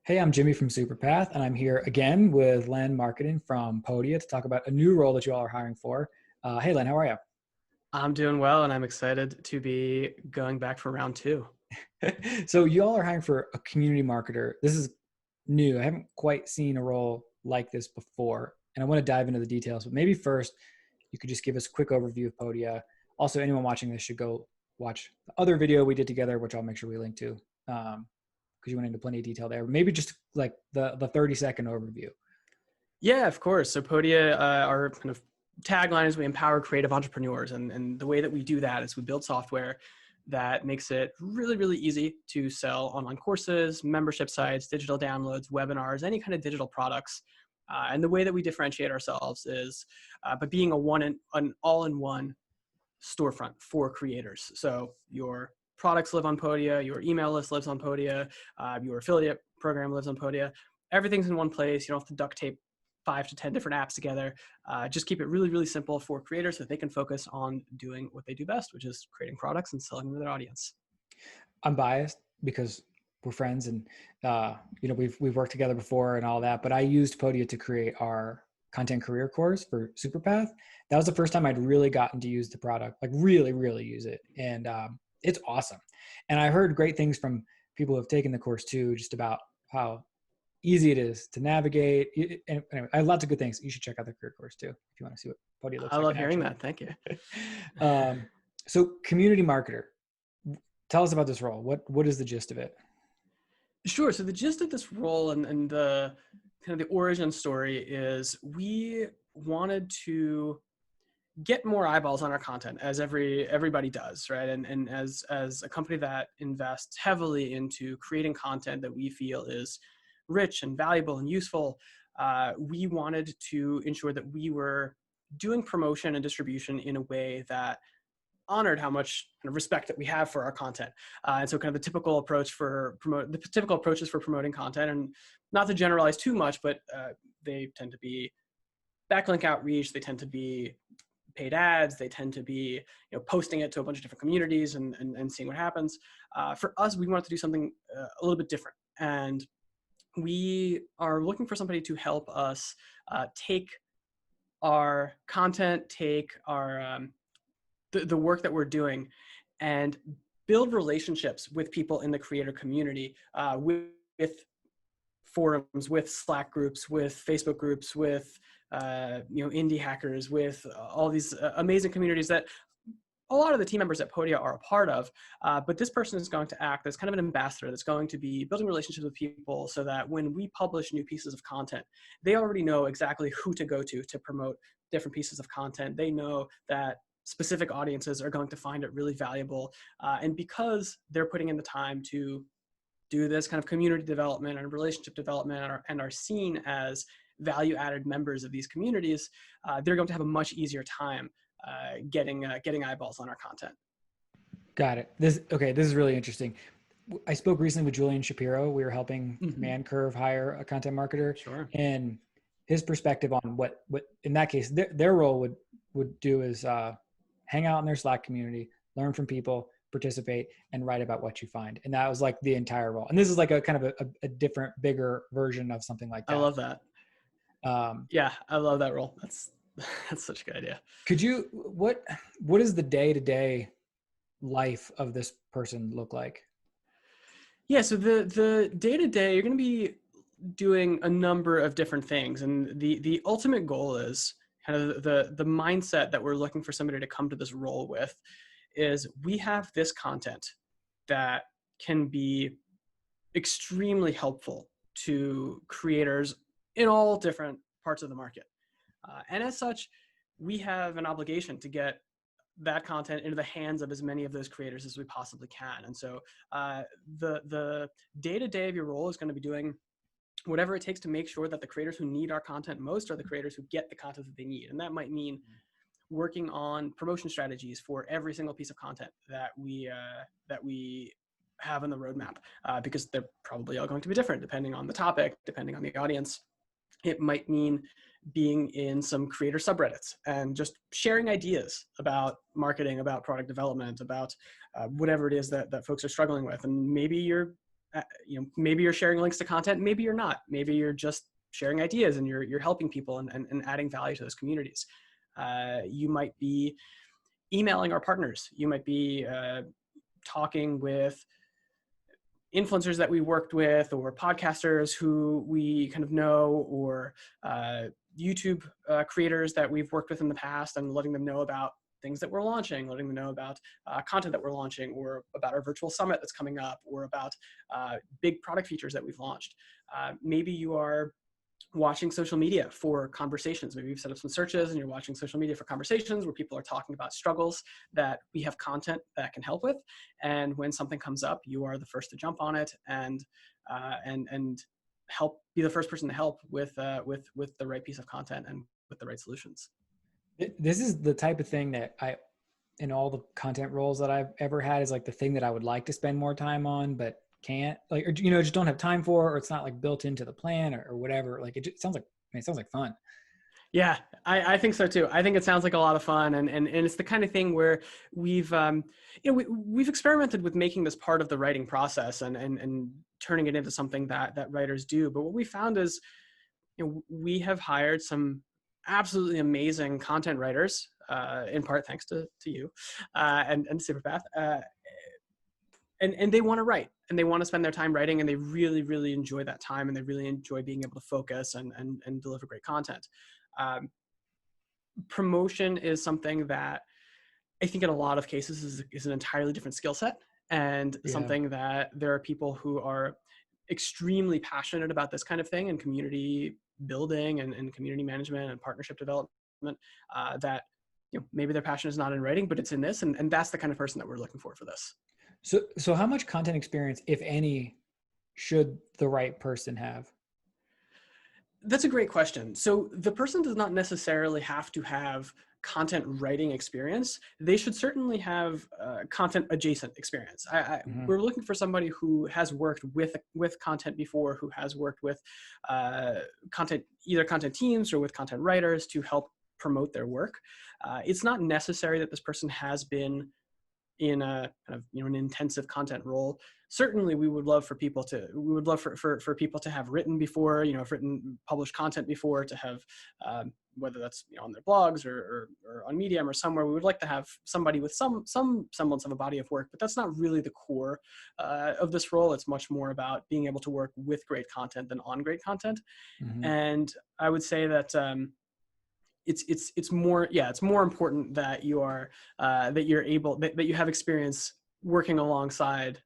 Hey, I'm Jimmy from Superpath, and I'm here again with Len Marketing from Podia to talk about a new role that you all are hiring for. Hey, Len, how are I'm doing well, and I'm excited to be going back for round two. you? So, you all are hiring for a community marketer. This is new. I haven't quite seen a role like this before, and I want to dive into the details. But maybe first, you could just give us a quick overview of Podia. Also, anyone watching this should go watch the other video we did together, which I'll make sure we link to, because you went into plenty of detail there. Maybe just like the 30-second overview. Yeah, of course. So Podia, our kind of tagline is we empower creative entrepreneurs. And the way that we do that is we build software that makes it really, really easy to sell online courses, membership sites, digital downloads, webinars, any kind of digital products. And the way that we differentiate ourselves is by being an all-in-one storefront for creators. So your products live on Podia, your email list lives on Podia, your affiliate program lives on Podia. Everything's in one place. You don't have to duct tape 5 to 10 different apps together. Just keep it really, really simple for creators so that they can focus on doing what they do best, which is creating products and selling them to their audience. I'm biased because we're friends and we've worked together before and all that. But I used Podia to create our content career course for Superpath. That was the first time I'd really gotten to use the product, like really, really use it, and it's awesome. And I heard great things from people who have taken the course too, just about how easy it is to navigate. And anyway, I have lots of good things. You should check out the career course too if you want to see what Podia looks I like love in hearing action. that. Thank you. So, community marketer. Tell us about this role. What is the gist of it? Sure. So the gist of this role and the kind of the origin story is we wanted to get more eyeballs on our content, as everybody does, right? And as a company that invests heavily into creating content that we feel is rich and valuable and useful, we wanted to ensure that we were doing promotion and distribution in a way that honored how much kind of respect that we have for our content. And so kind of the typical approaches for promoting content, and not to generalize too much, but they tend to be backlink outreach, they tend to be paid ads, they tend to be posting it to a bunch of different communities and seeing what happens. For us, we wanted to do something a little bit different. And we are looking for somebody to help us take our content, take our the work that we're doing, and build relationships with people in the creator community, with forums, with Slack groups, with Facebook groups, with indie hackers, with all these amazing communities that a lot of the team members at Podia are a part of. But this person is going to act as kind of an ambassador that's going to be building relationships with people so that when we publish new pieces of content, they already know exactly who to go to promote different pieces of content. They know that specific audiences are going to find it really valuable. And because they're putting in the time to do this kind of community development and relationship development and are seen as value-added members of these communities, they're going to have a much easier time getting eyeballs on our content. Got it. This is really interesting. I spoke recently with Julian Shapiro. We were helping Man Curve hire a content marketer, Sure. and his perspective on what in that case their role would do is hang out in their Slack community, learn from people, participate, and write about what you find. And that was like the entire role. And this is like a kind of a different, bigger version of something like I that. love that. Yeah, I love that role. That's such a good idea. Could you what is the day-to-day life of this person look like? Yeah, so the day-to-day, you're going to be doing a number of different things. And the ultimate goal is kind of the mindset that we're looking for somebody to come to this role with is we have this content that can be extremely helpful to creators in all different parts of the market. And as such, we have an obligation to get that content into the hands of as many of those creators as we possibly can. And so the day-to-day of your role is going to be doing whatever it takes to make sure that the creators who need our content most are the creators who get the content that they need. And that might mean working on promotion strategies for every single piece of content that we have in the roadmap, because they're probably all going to be different depending on the topic, depending on the audience. It might mean being in some creator subreddits and just sharing ideas about marketing, about product development, about whatever it is that folks are struggling with. And maybe you're maybe you're sharing links to content, maybe you're not. Maybe you're just sharing ideas and you're helping people and adding value to those communities. You might be emailing our partners. You might be talking with influencers that we worked with, or podcasters who we kind of know, or YouTube creators that we've worked with in the past, and letting them know about things that we're launching, letting them know about content that we're launching, or about our virtual summit that's coming up, or about big product features that we've launched. Maybe you are watching social media for conversations. Maybe you've set up some searches and you're watching social media for conversations where people are talking about struggles that we have content that can help with. And when something comes up, you are the first to jump on it and help, be the first person to help with the right piece of content and with the right solutions. This is the type of thing that in all the content roles that I've ever had, is like the thing that I would like to spend more time on, but can't, like, or, just don't have time for, or it's not like built into the plan, or whatever. Like, it sounds like, it sounds like fun. Yeah, I think so too. I think it sounds like a lot of fun, and it's the kind of thing where we've we've experimented with making this part of the writing process and turning it into something that writers do. But what we found is, we have hired some absolutely amazing content writers, in part thanks to you and Superpath. And they want to write, and they want to spend their time writing, and they really, really enjoy that time, and they really enjoy being able to focus and deliver great content. Promotion is something that I think in a lot of cases is an entirely different skill set, and something that there are people who are extremely passionate about this kind of thing, and community building and community management and partnership development, that maybe their passion is not in writing, but it's in this, and that's the kind of person that we're looking for this. So how much content experience, if any, should the right person have? That's a great question. So the person does not necessarily have to have content writing experience. They should certainly have content adjacent experience. We're looking for somebody who has worked with content before, who has worked with either content teams or with content writers to help promote their work. It's not necessary that this person has been in a kind of an intensive content role. Certainly we would love for people to people to have written before, have written published content before, to have whether that's on their blogs or on Medium or somewhere. We would like to have somebody with some semblance of a body of work, but that's not really the core of this role. It's much more about being able to work with great content than on great content. And I would say that it's more important that you are that you're able, that you have experience working alongside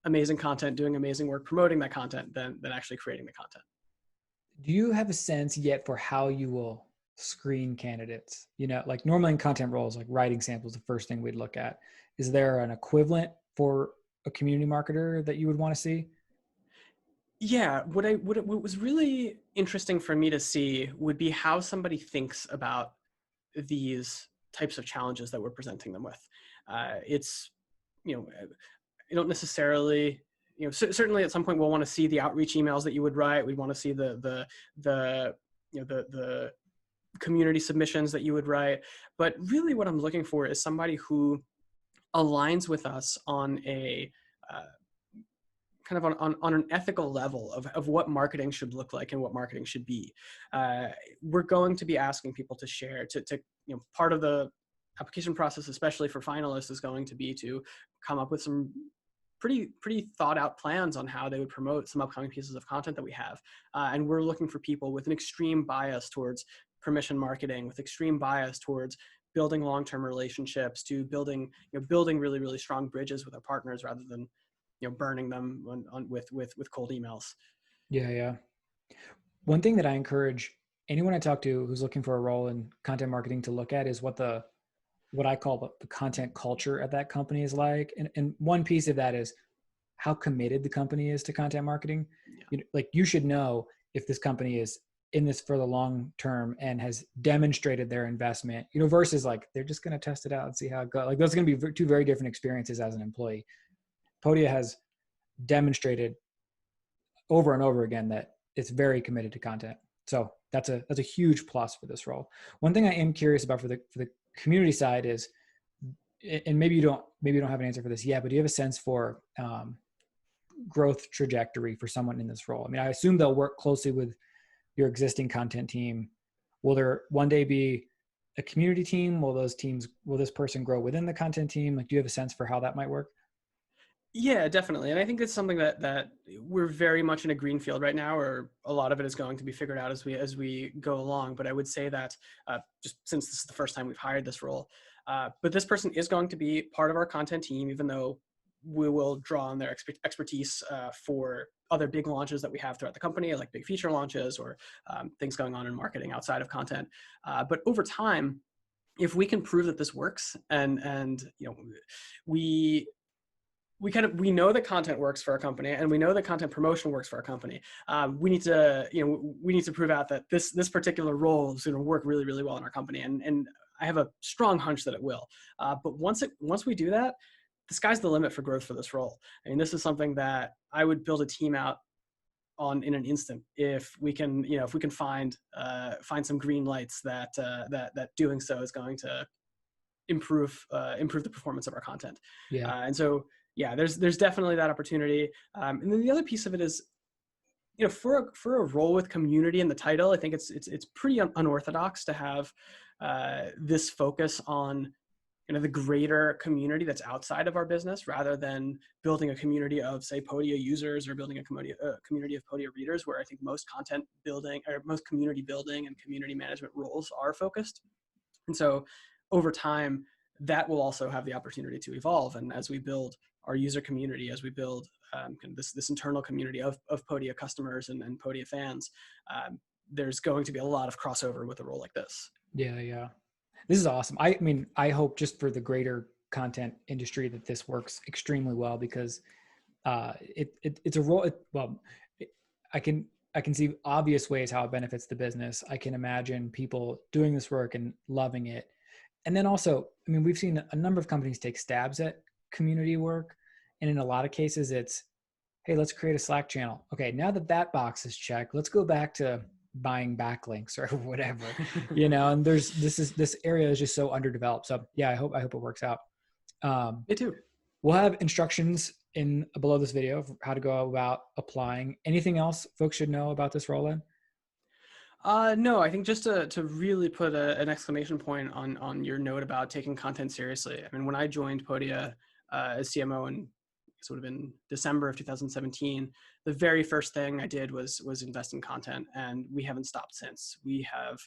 amazing content, doing amazing work, promoting that content, than actually creating the content. Do you have a sense yet for how you will screen candidates? Like normally in content roles, like writing samples, the first thing we'd look at. Is there an equivalent for a community marketer that you would want to see? Yeah, what was really interesting for me to see would be how somebody thinks about these types of challenges that we're presenting them with. It's, I don't necessarily, certainly at some point we'll want to see the outreach emails that you would write. We want to see the community submissions that you would write. But really what I'm looking for is somebody who aligns with us on a kind of on an ethical level of what marketing should look like and what marketing should be. We're going to be asking people to share, to part of the application process, especially for finalists, is going to be to come up with some pretty thought out plans on how they would promote some upcoming pieces of content that we have. And we're looking for people with an extreme bias towards permission marketing, with extreme bias towards building long-term relationships, to building really, really strong bridges with our partners, rather than burning them with cold emails. Yeah. One thing that I encourage anyone I talk to who's looking for a role in content marketing to look at is what I call the content culture at that company is like. And one piece of that is how committed the company is to content marketing. Yeah. Like you should know if this company is in this for the long term and has demonstrated their investment, versus like, they're just going to test it out and see how it goes. Like those are going to be two very different experiences as an employee. Podia has demonstrated over and over again that it's very committed to content. So that's a huge plus for this role. One thing I am curious about for the community side is, and maybe you don't have an answer for this yet, but do you have a sense for growth trajectory for someone in this role? I mean, I assume they'll work closely with your existing content team. Will there one day be a community team? Will this person grow within the content team? Like, do you have a sense for how that might work? Yeah, definitely. And I think it's something that we're very much in a green field right now, or a lot of it is going to be figured out as we go along. But I would say that just since this is the first time we've hired this role, but this person is going to be part of our content team, even though we will draw on their expertise for other big launches that we have throughout the company, like big feature launches or things going on in marketing outside of content. But over time, if we can prove that this works, and we we know that content works for our company, and we know that content promotion works for our company. We need to prove out that this particular role is going to work really, really well in our company, and I have a strong hunch that it will. But once we do that, the sky's the limit for growth for this role. I mean, this is something that I would build a team out on in an instant if we can find some green lights that doing so is going to improve the performance of our content. Yeah. And so yeah, there's definitely that opportunity. And then the other piece of it is, for a role with community in the title, I think it's pretty unorthodox to have this focus on the greater community that's outside of our business, rather than building a community of, say, Podia users, or building a community of Podia readers, where I think most content building, or most community building and community management roles are focused. And so over time, that will also have the opportunity to evolve. And as we build our user community, as we build this internal community of Podia customers and Podia fans, there's going to be a lot of crossover with a role like this. Yeah. This is awesome. I mean, I hope just for the greater content industry that this works extremely well, because it's a role. I can see obvious ways how it benefits the business. I can imagine people doing this work and loving it. And then also, I mean, we've seen a number of companies take stabs at community work. And in a lot of cases, it's, hey, let's create a Slack channel. Okay, now that box is checked, let's go back to buying backlinks or whatever, and this area is just so underdeveloped. So yeah, I hope it works out. Me too. We'll have instructions in below this video of how to go about applying. Anything else folks should know about this role in? No, I think just to really put an exclamation point on your note about taking content seriously. I mean, when I joined Podia as CMO in would have been December of 2017, the very first thing I did was invest in content, and we haven't stopped since. We have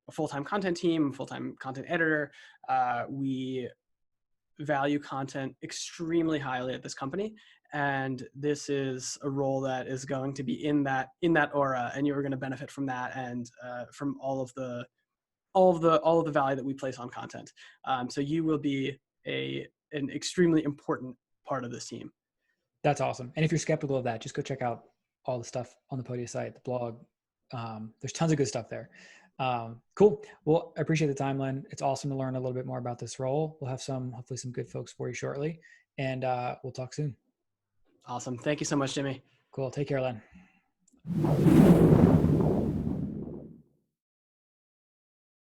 a full-time content team, a full-time content editor. We value content extremely highly at this company, and this is a role that is going to be in that aura, and you're going to benefit from that, and from all of the value that we place on content. So you will be an extremely important part of this team. That's awesome. And if you're skeptical of that, just go check out all the stuff on the Podia site, the blog. There's tons of good stuff there. Cool. Well, I appreciate the time, Len. It's awesome to learn a little bit more about this role. We'll have hopefully some good folks for you shortly, and we'll talk soon. Awesome. Thank you so much, Jimmy. Cool. Take care, Len.